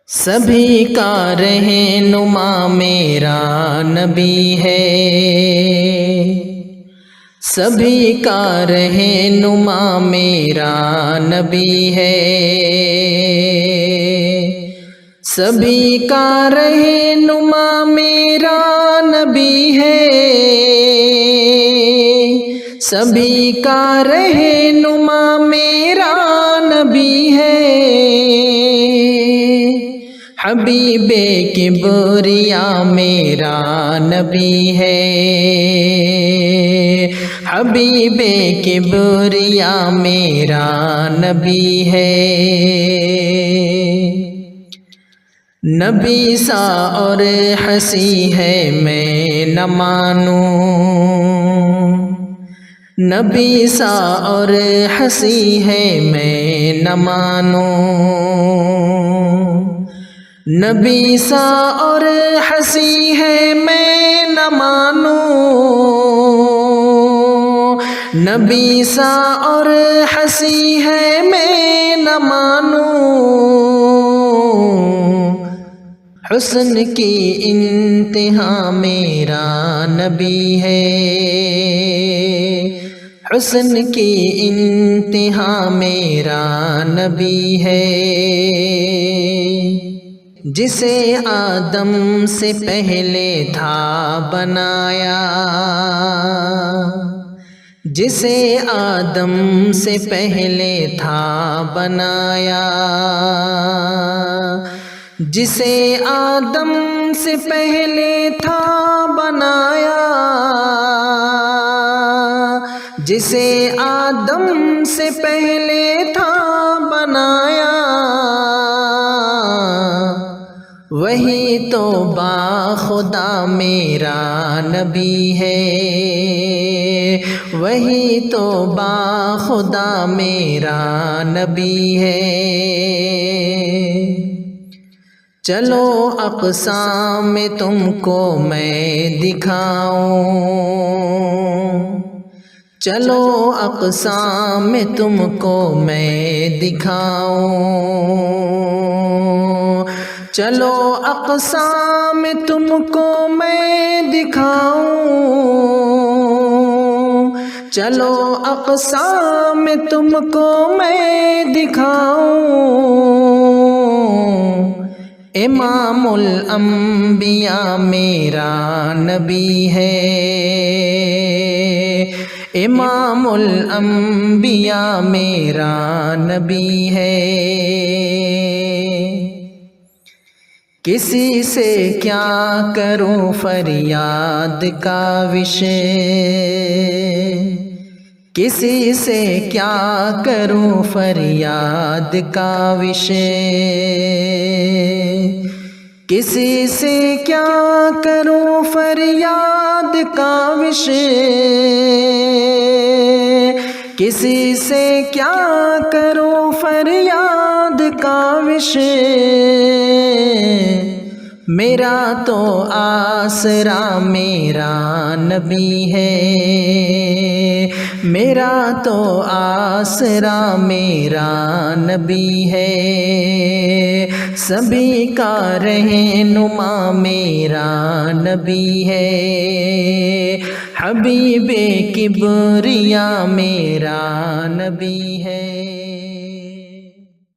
سبھی کا رہنما میرا نبی ہے، سبھی کا رہنما میرا نبی ہے، سبھی کا رہنما میرا نبی ہے، سبھی کا رہنما میرا نبی ہے، حبیب کبریا میرا نبی ہے، حبیب کبریا میرا نبی ہے، نبی سا اور ہنسی ہے میں نہ مانوں، نبی سا اور ہنسی ہے میں نہ مانوں، نبی سا اور ہنسی ہے میں نہ مانوں، نبی سا اور ہنسی ہے میں نہ مانوں، حسن کی انتہا میرا نبی ہے، حسن کی انتہا میرا نبی ہے، جسے آدم سے پہلے تھا بنایا، جسے آدم سے پہلے تھا بنایا، جسے آدم سے پہلے تھا بنایا، جسے آدم سے پہلے تھا بنایا، وہی تو باخدا میرا نبی ہے، وہی تو باخدا میرا نبی ہے، چلو اقصی میں تم کو میں دکھاؤں، چلو اقصی میں تم کو میں دکھاؤں، چلو اقصی میں تم کو میں دکھاؤں، چلو اقصی میں تم کو میں دکھاؤں، امام الانبیاء میرا نبی ہے، امام الانبیاء میرا نبی ہے، کسی سے کیا کروں فریاد کاوش، کسی سے کیا کروں فریاد کاوش، کسی سے کیا کروں فریاد کاوش، کسی سے کیا کروں فریاد کاوش، میرا تو آسرا میرا نبی ہے، میرا تو آسرا میرا نبی ہے، سبھی کا رہنما میرا نبی ہے، حبیب کبریا میرا نبی ہے۔